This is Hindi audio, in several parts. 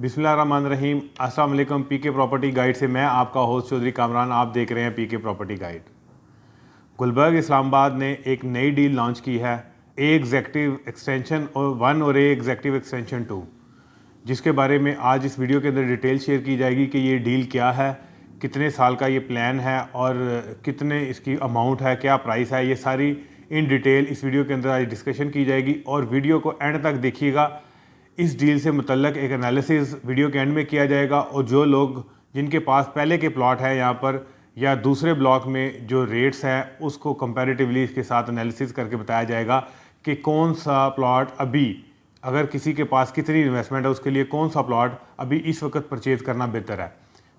बिस्मिल्लाहिर्रहमानिर्रहीम। अस्सलाम वालेकुम। पीके प्रॉपर्टी गाइड से मैं आपका होस्ट चौधरी कामरान। आप देख रहे हैं पीके प्रॉपर्टी गाइड। गुलबर्ग इस्लामाबाद ने एक नई डील लॉन्च की है, ए एग्जेक्टिव एक्सटेंशन और 1 और ए एग्जेक्टिव एक्सटेंशन 2, जिसके बारे में आज इस वीडियो के अंदर डिटेल शेयर की जाएगी कि ये डील क्या है, कितने साल का ये प्लान है और कितने इसकी अमाउंट है, क्या प्राइस है। ये सारी इन डिटेल इस वीडियो के अंदर आज डिस्कशन की जाएगी और वीडियो को एंड तक देखिएगा। इस डील से मुतल्लक एक एनालिसिस वीडियो के एंड में किया जाएगा और जो लोग जिनके पास पहले के प्लॉट है यहाँ पर या दूसरे ब्लॉक में जो रेट्स हैं उसको कंपैरेटिवली इसके साथ एनालिसिस करके बताया जाएगा कि कौन सा प्लॉट अभी, अगर किसी के पास कितनी इन्वेस्टमेंट है उसके लिए कौन सा प्लॉट अभी इस वक्त परचेज़ करना बेहतर है।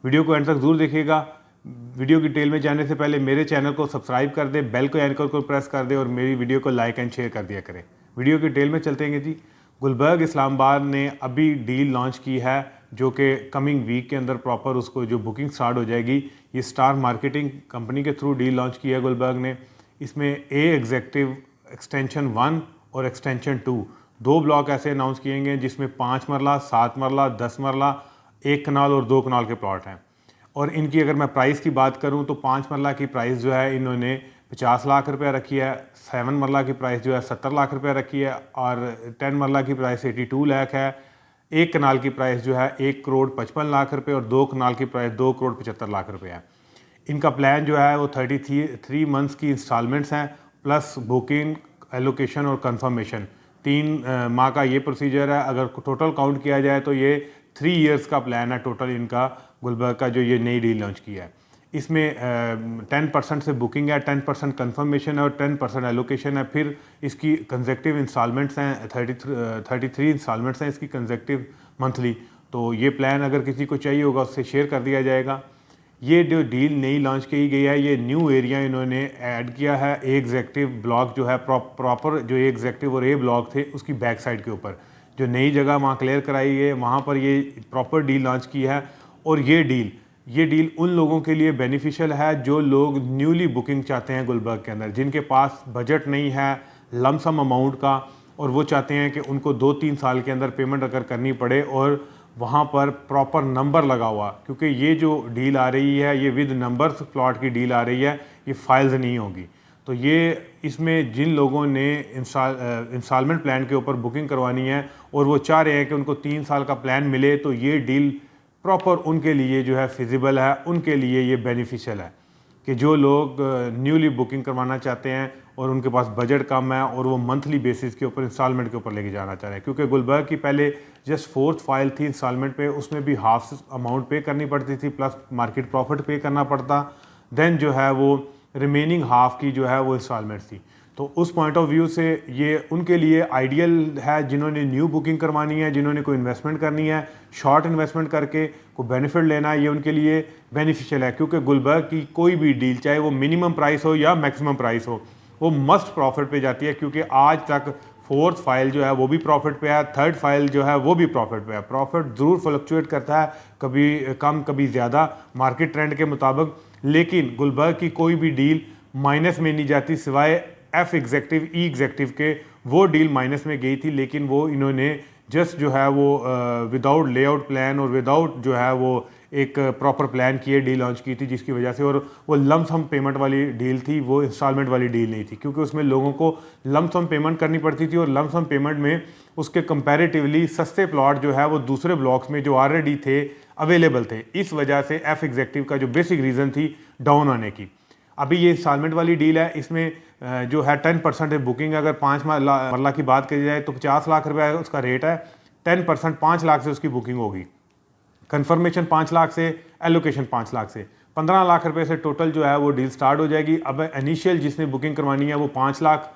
वीडियो को एंड तक ज़रूर देखिएगा। वीडियो की डिटेल में जाने से पहले मेरे चैनल को सब्सक्राइब कर दें, बेल को एंकर को प्रेस कर दें और मेरी वीडियो को लाइक एंड शेयर कर दिया करें। वीडियो की डिटेल में चलते हैं जी। गुलबर्ग इस्लामाबाद ने अभी डील लॉन्च की है जो कि कमिंग वीक के अंदर प्रॉपर उसको जो बुकिंग स्टार्ट हो जाएगी। ये स्टार मार्केटिंग कंपनी के थ्रू डील लॉन्च की है गुलबर्ग ने। इसमें ए एग्जेक्टिव एक्सटेंशन 1 और एक्सटेंशन 2 दो ब्लॉक ऐसे अनाउंस किए गए जिसमें 5 मरला, 7 मरला, 10 मरला, 1 कनाल और 2 कनाल के प्लॉट हैं। और इनकी अगर मैं प्राइस की बात करूं तो 5 मरला की प्राइस जो है इन्होंने 50 लाख रुपया रखी है, 7 मरला की प्राइस जो है 70 लाख रुपया रखी है और 10 मरला की प्राइस 82 लाख है। 1 कनाल की प्राइस जो है 1 करोड़ 55 लाख रुपये और 2 कनाल की प्राइस 2 करोड़ 75 लाख रुपये है। इनका प्लान जो है वो 33 मंथ्स की इंस्टॉलमेंट्स हैं प्लस बुकिंग, एलोकेशन और कंफर्मेशन। 3 माह का ये प्रोसीजर है। अगर टोटल काउंट किया जाए तो ये 3 इयर्स का प्लान है टोटल इनका गुलबर्ग का जो ये नई डील लॉन्च किया है। इसमें 10% से बुकिंग है, 10% कंफर्मेशन है और 10% एलोकेशन है। फिर इसकी कंसेक्टिव इंस्टॉलमेंट्स हैं, 33 इंस्टॉलमेंट्स हैं इसकी कंसेक्टिव मंथली। तो ये प्लान अगर किसी को चाहिए होगा उससे शेयर कर दिया जाएगा। ये जो डील नई लॉन्च की गई है ये न्यू एरिया इन्होंने ऐड किया है। ए एग्जेक्टिव ब्लॉक जो है प्रॉपर जो ए एग्जेक्टिव और ए ब्लॉक थे उसकी बैक साइड के ऊपर जो नई जगह वहाँ क्लियर कराई है वहाँ पर ये प्रॉपर डील लॉन्च की है। और ये डील उन लोगों के लिए बेनिफिशियल है जो लोग न्यूली बुकिंग चाहते हैं गुलबर्ग के अंदर, जिनके पास बजट नहीं है लमसम अमाउंट का और वो चाहते हैं कि उनको 2-3 साल के अंदर पेमेंट अगर करनी पड़े और वहाँ पर प्रॉपर नंबर लगा हुआ, क्योंकि ये जो डील आ रही है ये विद नंबर्स प्लॉट की डील आ रही है, ये फाइल्स नहीं होगी। तो ये इसमें जिन लोगों ने इंस्टॉलमेंट प्लान के ऊपर बुकिंग करवानी है और वो चाह रहे हैं कि उनको 3 साल का प्लान मिले तो ये डील प्रॉपर उनके लिए जो है फिजिबल है, उनके लिए ये बेनिफिशियल है कि जो लोग न्यूली बुकिंग करवाना चाहते हैं और उनके पास बजट कम है और वो मंथली बेसिस के ऊपर इंस्टॉलमेंट के ऊपर लेके जाना चाह रहे हैं। क्योंकि गुलबर्ग की पहले जस्ट 4th फाइल थी इंस्टॉलमेंट पे, उसमें भी हाफ अमाउंट पे करनी पड़ती थी प्लस मार्केट प्रॉफिट पे करना पड़ता, देन जो है वो रिमेनिंग हाफ की जो है वो इंस्टॉलमेंट थी। तो उस पॉइंट ऑफ व्यू से ये उनके लिए आइडियल है जिन्होंने न्यू बुकिंग करवानी है, जिन्होंने कोई इन्वेस्टमेंट करनी है, शॉर्ट इन्वेस्टमेंट करके कोई बेनिफिट लेना है, ये उनके लिए बेनिफिशियल है। क्योंकि गुलबर्ग की कोई भी डील चाहे वो मिनिमम प्राइस हो या मैक्सिमम प्राइस हो वो मस्ट प्रॉफिट पे जाती है। क्योंकि आज तक 4th फाइल जो है वो भी प्रॉफिट पे है, 3rd फाइल जो है वो भी प्रॉफिट पे है। प्रॉफिट ज़रूर फ्लक्चुएट करता है, कभी कम कभी ज़्यादा मार्केट ट्रेंड के मुताबिक, लेकिन गुलबर्ग की कोई भी डील माइनस में नहीं जाती सिवाय एफ एग्जेक्टिव, ई एग्जेक्टिव के। वो डील माइनस में गई थी लेकिन वो इन्होंने जस्ट जो है वो विदाउट लेआउट प्लान और विदाउट जो है वो एक प्रॉपर प्लान किए डील लॉन्च की थी, जिसकी वजह से, और वो लमसम पेमेंट वाली डील थी, वो इंस्टॉलमेंट वाली डील नहीं थी। क्योंकि उसमें लोगों को लमसम पेमेंट करनी पड़ती थी और लमसम पेमेंट में उसके कंपैरेटिवली सस्ते प्लॉट जो है वो दूसरे ब्लॉक्स में जो ऑलरेडी थे अवेलेबल थे। इस वजह से एफ एग्जेक्टिव का जो बेसिक रीज़न थी डाउन आने की। अभी ये इंस्टॉलमेंट वाली डील है, इसमें जो है 10% है बुकिंग। अगर 5 मरला की बात करी जाए तो 50 लाख रुपये उसका रेट है, 10% 5 लाख से उसकी बुकिंग होगी, कंफर्मेशन 5 लाख से, एलोकेशन 5 लाख से, 15 लाख रुपए से टोटल जो है वो डील स्टार्ट हो जाएगी। अब इनिशियल जिसने बुकिंग करवानी है वो 5 लाख,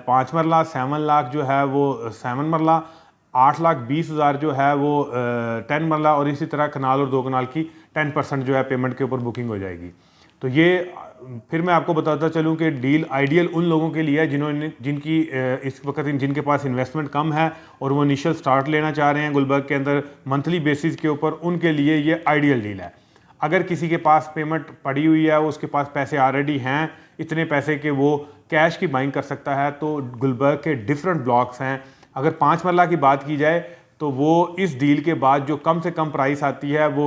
5 मरला, 7 लाख जो है वो 7 मरला, 8,20,000 जो है वो 10 मरला और इसी तरह कनाल और 2 कनाल की 10% जो है पेमेंट के ऊपर बुकिंग हो जाएगी। तो ये फिर मैं आपको बताता चलूँ कि डील आइडियल उन लोगों के लिए है जिनकी इस वक्त जिनके पास इन्वेस्टमेंट कम है और वो इनिशियल स्टार्ट लेना चाह रहे हैं गुलबर्ग के अंदर मंथली बेसिस के ऊपर, उनके लिए ये आइडियल डील है। अगर किसी के पास पेमेंट पड़ी हुई है, उसके पास पैसे ऑलरेडी हैं, इतने पैसे के वो कैश की बाइंग कर सकता है, तो गुलबर्ग के डिफरेंट ब्लॉक्स हैं। अगर 5 मरला की बात की जाए तो वो इस डील के बाद जो कम से कम प्राइस आती है वो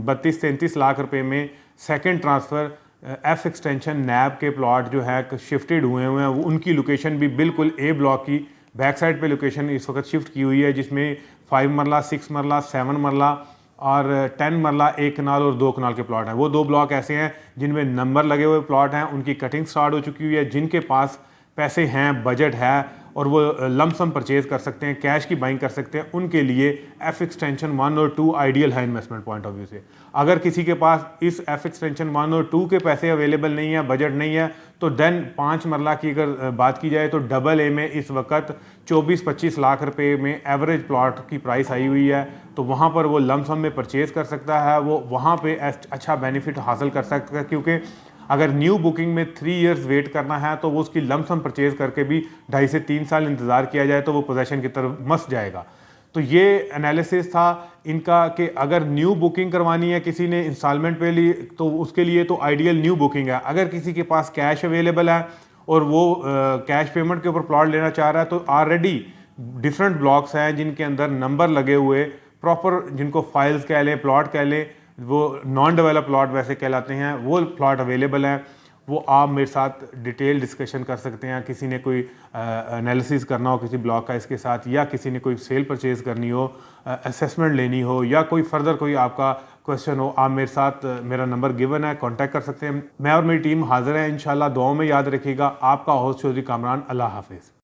32-33 लाख रुपए में सेकंड ट्रांसफ़र एफ एक्सटेंशन नैब के प्लॉट जो है शिफ्टेड हुए हैं, वो उनकी लोकेशन भी बिल्कुल ए ब्लॉक की बैक साइड पे लोकेशन इस वक्त शिफ्ट की हुई है, जिसमें 5 मरला, 6 मरला, 7 मरला और 10 मरला, 1 कनाल और 2 कनाल के प्लॉट हैं। वो 2 ब्लॉक ऐसे हैं जिनमें नंबर लगे हुए प्लॉट हैं, उनकी कटिंग स्टार्ट हो चुकी हुई है, जिनके पास पैसे हैं, बजट है और वो लमसम परचेज कर सकते हैं, कैश की बाइंग कर सकते हैं, उनके लिए एफ एक्सटेंशन 1 और 2 आइडियल है इन्वेस्टमेंट पॉइंट ऑफ व्यू से। अगर किसी के पास इस एफ एक्सटेंशन 1 और 2 के पैसे अवेलेबल नहीं है, बजट नहीं है, तो देन 5 मरला की अगर बात की जाए तो डबल ए में इस वक्त 24-25 लाख रुपए में एवरेज प्लॉट की प्राइस आई हुई है, तो वहाँ पर वो लमसम में परचेज कर सकता है, वो वहाँ पे अच्छा बेनिफिट हासिल कर सकता है, क्योंकि अगर न्यू बुकिंग में 3 इयर्स वेट करना है तो वो उसकी लमसम परचेज करके भी 2.5 से 3 साल इंतज़ार किया जाए तो वो पोजेशन की तरफ मस जाएगा। तो ये एनालिसिस था इनका कि अगर न्यू बुकिंग करवानी है किसी ने इंस्टॉलमेंट पे लिए तो उसके लिए तो आइडियल न्यू बुकिंग है। अगर किसी के पास कैश अवेलेबल है और वो कैश पेमेंट के ऊपर प्लॉट लेना चाह रहा है तो ऑलरेडी डिफरेंट ब्लॉक्स हैं जिनके अंदर नंबर लगे हुए प्रॉपर, जिनको फाइल्स कह लें, प्लॉट कह लें, वो नॉन डेवलप प्लॉट वैसे कहलाते हैं, वो प्लॉट अवेलेबल हैं। वो आप मेरे साथ डिटेल डिस्कशन कर सकते हैं। किसी ने कोई एनालिसिस करना हो किसी ब्लॉक का इसके साथ, या किसी ने कोई सेल परचेज करनी हो, असेसमेंट लेनी हो, या कोई फर्दर कोई आपका क्वेश्चन हो, आप मेरे साथ, मेरा नंबर गिवन है, कांटेक्ट कर सकते हैं। मैं और मेरी टीम हाजिर है इंशाल्लाह। दुआओं में याद रखिएगा। आपका होस्ट चौधरी कामरान। अल्लाह हाफिज़।